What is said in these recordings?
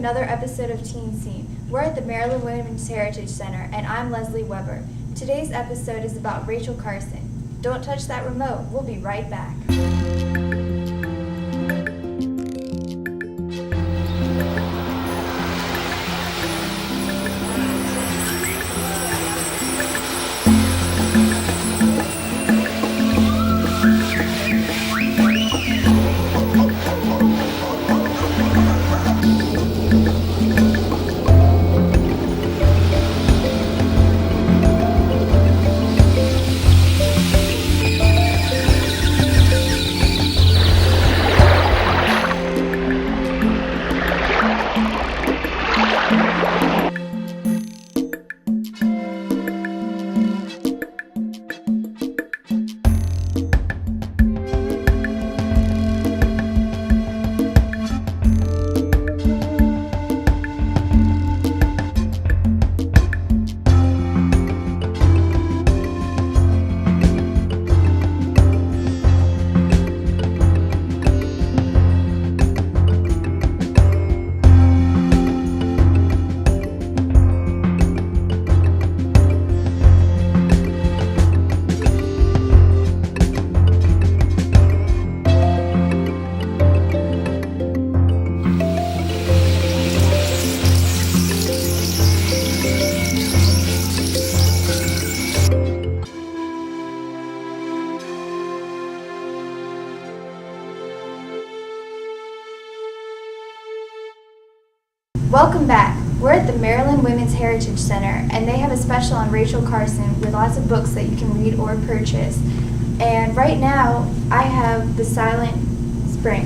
another episode of Teen Scene. We're at the Maryland Women's Heritage Center, and I'm Leslie Weber. Today's episode is about Rachel Carson. Don't touch that remote. We'll be right back. Welcome back. We're at the Maryland Women's Heritage Center, and they have a special on Rachel Carson with lots of books that you can read or purchase. And right now, I have The Silent Spring.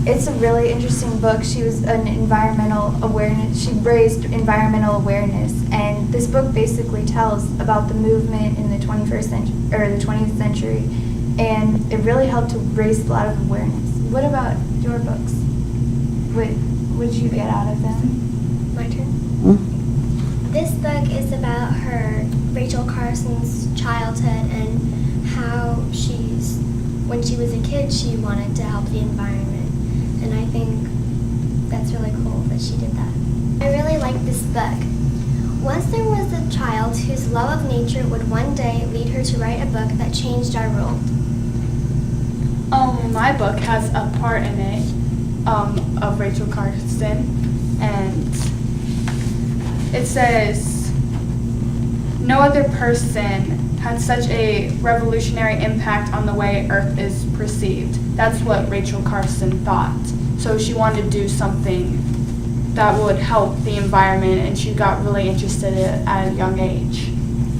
It's a really interesting book. She was an environmental awareness. She raised environmental awareness, and this book basically tells about the movement in the 21st century or the 20th century, and it really helped to raise a lot of awareness. What about your books? What did you get out of them? My turn. This book is about Rachel Carson's childhood and how when she was a kid, she wanted to help the environment. And I think that's really cool that she did that. I really like this book. Once there was a child whose love of nature would one day lead her to write a book that changed our world. My book has a part in it of Rachel Carson, and it says, "No other person had such a revolutionary impact on the way Earth is perceived." That's what Rachel Carson thought. So she wanted to do something that would help the environment, and she got really interested in it at a young age.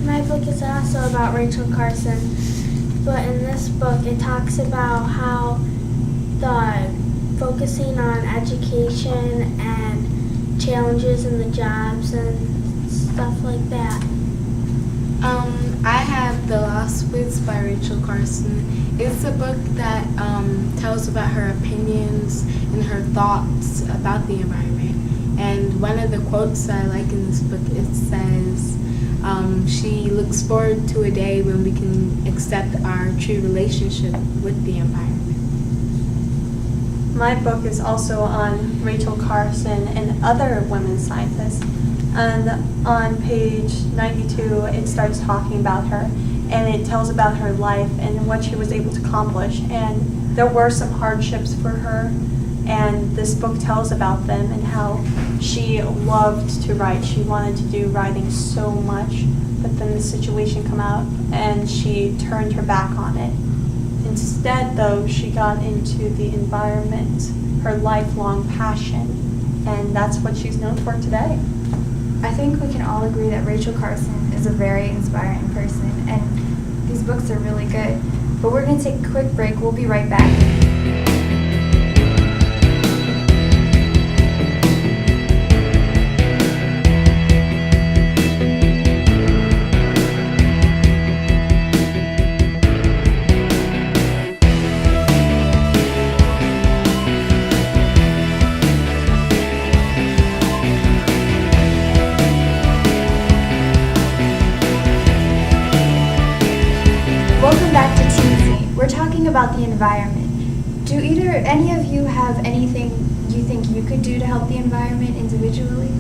My book is also about Rachel Carson, but in this book it talks about how focusing on education and challenges in the jobs and stuff like that. I have The Lost Woods by Rachel Carson. It's a book that tells about her opinions and her thoughts about the environment. And one of the quotes that I like in this book, it says, she looks forward to a day when we can accept our true relationship with the environment. My book is also on Rachel Carson and other women scientists. And on page 92, it starts talking about her, and it tells about her life and what she was able to accomplish. And there were some hardships for her, and this book tells about them and how she loved to write. She wanted to do writing so much, but then the situation came out, and she turned her back on it. Instead, though, she got into the environment, her lifelong passion, and that's what she's known for today. I think we can all agree that Rachel Carson is a very inspiring person, and these books are really good. But we're going to take a quick break. We'll be right back. About the environment. Do any of you have anything you think you could do to help the environment individually?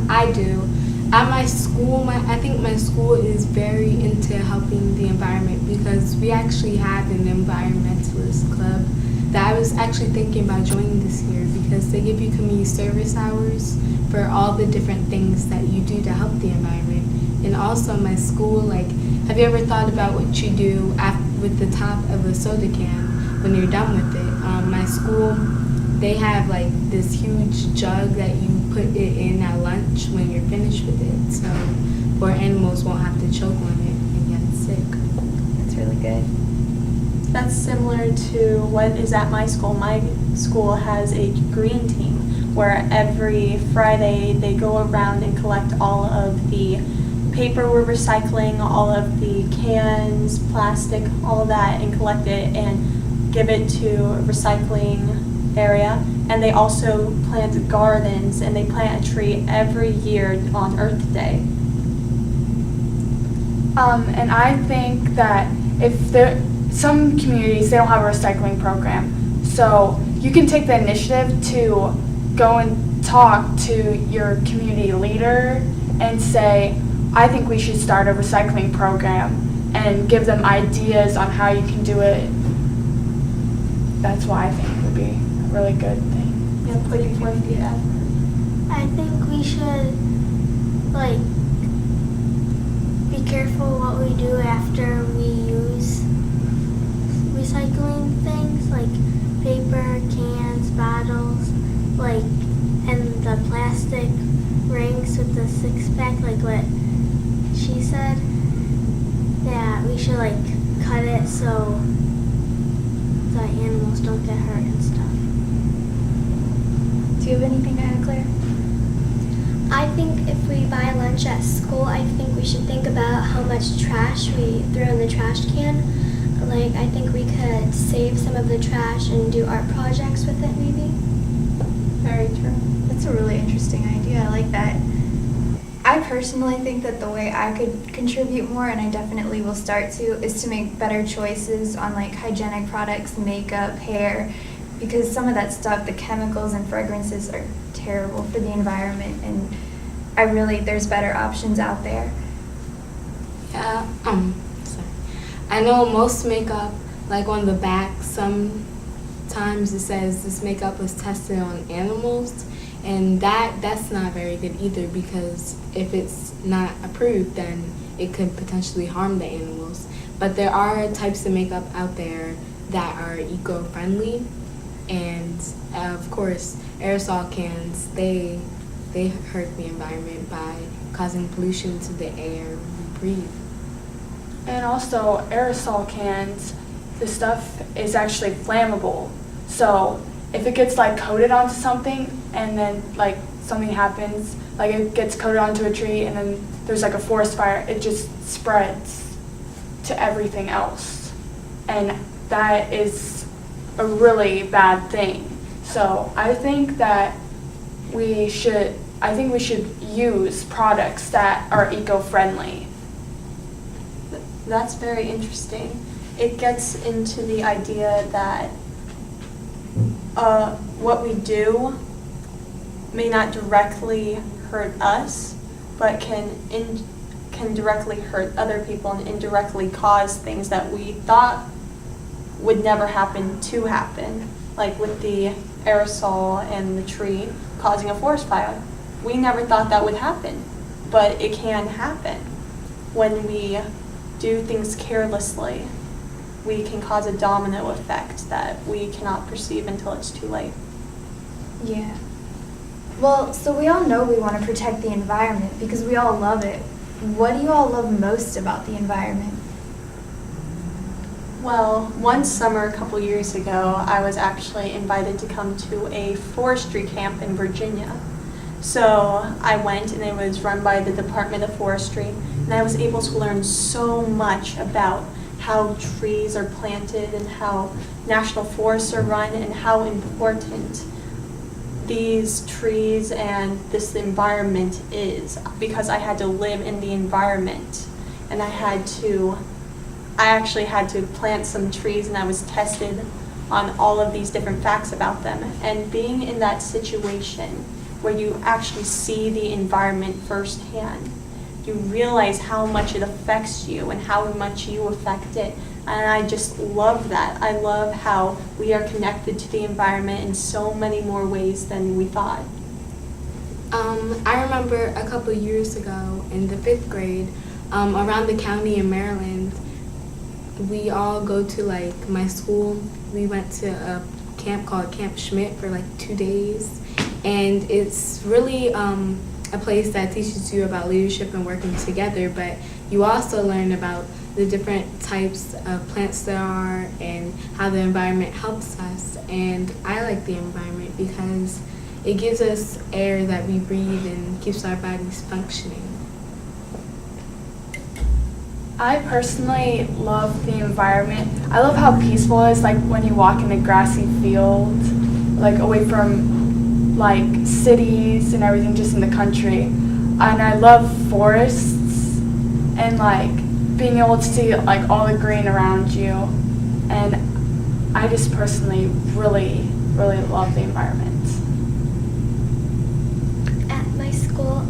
I do. At my school, I think my school is very into helping the environment because we actually have an environmentalist club that I was actually thinking about joining this year because they give you community service hours for all the different things that you do to help the environment. And also my school, like, have you ever thought about what you do with the top of a soda can when you're done with it? My school, they have like this huge jug that you put it in at lunch when you're finished with it, so poor animals won't have to choke on it and get sick. That's really good. That's similar to what is at my school. My school has a green team where every Friday they go around and collect all of the paper we're recycling, all of the cans, plastic, all of that, and collect it and give it to a recycling area. And they also plant gardens, and they plant a tree every year on Earth Day. And I think that if some communities, they don't have a recycling program, so you can take the initiative to go and talk to your community leader and say, I think we should start a recycling program, and give them ideas on how you can do it. That's why I think it would be a really good thing. Yeah, putting forth the effort. I think we should, like, be careful what we do after we use recycling things, like paper, cans, bottles, like, and the plastic rings with the six-pack, like what she said. Yeah, we should, like, cut it so the animals don't get hurt and stuff. Do you have anything to add, Claire? I think if we buy lunch at school, I think we should think about how much trash we throw in the trash can. Like, I think we could save some of the trash and do art projects with it, maybe. Very true. That's a really interesting idea. I like that. I personally think that the way I could contribute more, and I definitely will start to, is to make better choices on like hygienic products, makeup, hair, because some of that stuff, the chemicals and fragrances are terrible for the environment, and there's better options out there. Yeah, sorry. I know most makeup, like on the back, sometimes it says this makeup was tested on animals, and that's not very good either, because if it's not approved, then it could potentially harm the animals. But there are types of makeup out there that are eco-friendly, and of course, aerosol cans, they hurt the environment by causing pollution to the air we breathe. And also, aerosol cans, the stuff is actually flammable. So if it gets like coated onto something and then like something happens, like it gets coated onto a tree and then there's like a forest fire, it just spreads to everything else. And that is a really bad thing. So I think we should use products that are eco-friendly. That's very interesting. It gets into the idea that what we do may not directly hurt us, but can directly hurt other people and indirectly cause things that we thought would never happen to happen, like with the aerosol and the tree causing a forest fire. We never thought that would happen, but it can happen. When we do things carelessly, we can cause a domino effect that we cannot perceive until it's too late. Yeah. Well, so we all know we want to protect the environment because we all love it. What do you all love most about the environment? Well, one summer a couple years ago, I was actually invited to come to a forestry camp in Virginia. So I went, and it was run by the Department of Forestry, and I was able to learn so much about how trees are planted and how national forests are run and how important these trees and this environment is, because I had to live in the environment, and I actually had to plant some trees, and I was tested on all of these different facts about them. And being in that situation where you actually see the environment firsthand, you realize how much it affects you and how much you affect it. And I just love that. I love how we are connected to the environment in so many more ways than we thought. I remember a couple years ago in the 5th grade, around the county in Maryland, we all go to like my school. We went to a camp called Camp Schmidt for like 2 days, and it's really a place that teaches you about leadership and working together, but you also learn about the different types of plants there are and how the environment helps us. And I like the environment because it gives us air that we breathe and keeps our bodies functioning. I personally love the environment. I love how peaceful it is, like when you walk in a grassy field, like away from like cities and everything, just in the country. And I love forests and like being able to see like all the green around you. And I just personally really love the environment. At my school,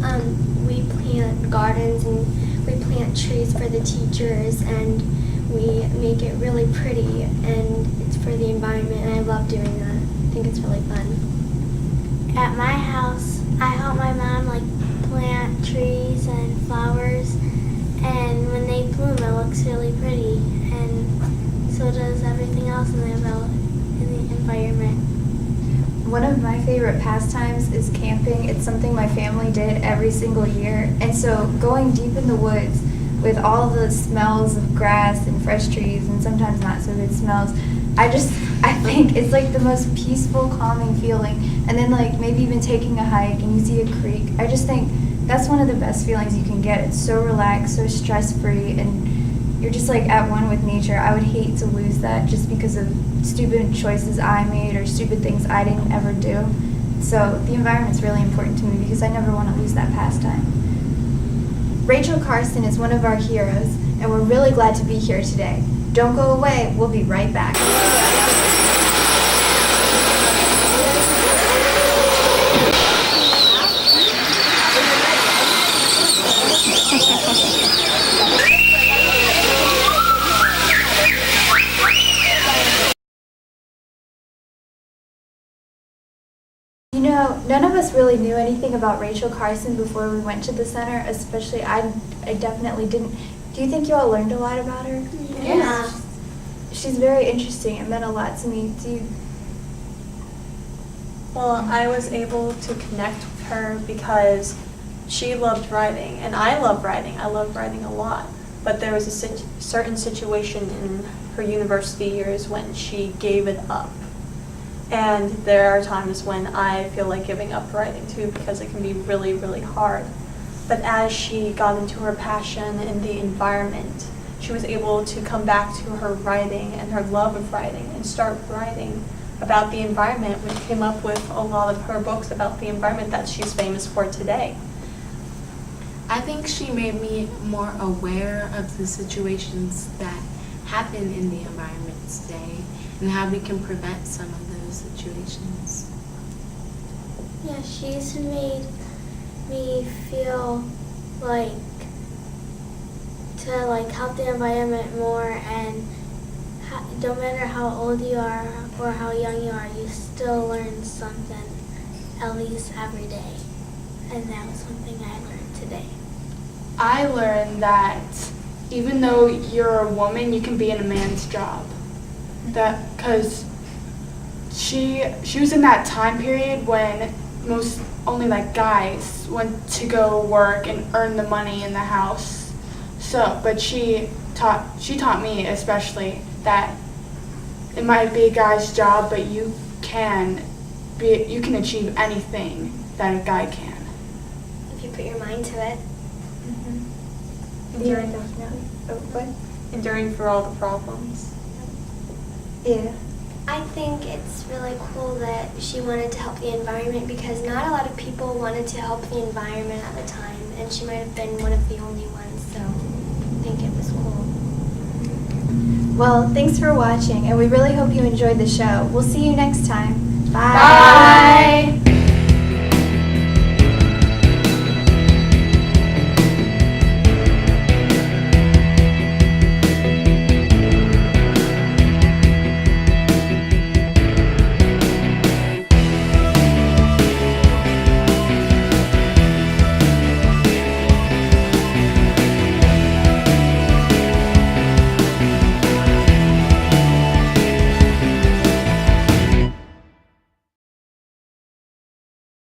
we plant gardens and we plant trees for the teachers, and we make it really pretty, and it's for the environment, and I love doing that. I think it's really fun. At my house, I help my mom like plant trees and flowers, and when they bloom, it looks really pretty, and so does everything else in the environment. One of my favorite pastimes is camping. It's something my family did every single year. And so going deep in the woods with all the smells of grass and fresh trees and sometimes not so good smells, I think it's like the most peaceful, calming feeling. And then like maybe even taking a hike and you see a creek. I just think that's one of the best feelings you can get. It's so relaxed, so stress-free, and you're just like at one with nature. I would hate to lose that just because of stupid choices I made or stupid things I didn't ever do. So the environment's really important to me because I never want to lose that pastime. Rachel Carson is one of our heroes, and we're really glad to be here today. Don't go away. We'll be right back. You know, none of us really knew anything about Rachel Carson before we went to the center, especially I definitely didn't. Do you think you all learned a lot about her? Yeah. She's very interesting. It meant a lot to me. Well, I was able to connect with her because she loved writing, and I love writing. I love writing a lot. But there was a certain situation in her university years when she gave it up. And there are times when I feel like giving up writing too because it can be really hard. But as she got into her passion in the environment, she was able to come back to her writing and her love of writing and start writing about the environment, which came up with a lot of her books about the environment that she's famous for today. I think she made me more aware of the situations that happen in the environment today and how we can prevent some of those situations. Yeah, she's made me feel like to like help the environment more, and no matter how old you are or how young you are, you still learn something at least every day. And that was one thing I learned today. I learned that even though you're a woman, you can be in a man's job. That because she was in that time period when only like guys went to go work and earn the money in the house. So, but she taught me especially that it might be a guy's job, but you can achieve anything that a guy can. If you put your mind to it. Yeah, definitely. Oh, what? Enduring for all the problems. Yeah. I think it's really cool that she wanted to help the environment because not a lot of people wanted to help the environment at the time, and she might have been one of the only ones, so I think it was cool. Well, thanks for watching, and we really hope you enjoyed the show. We'll see you next time. Bye.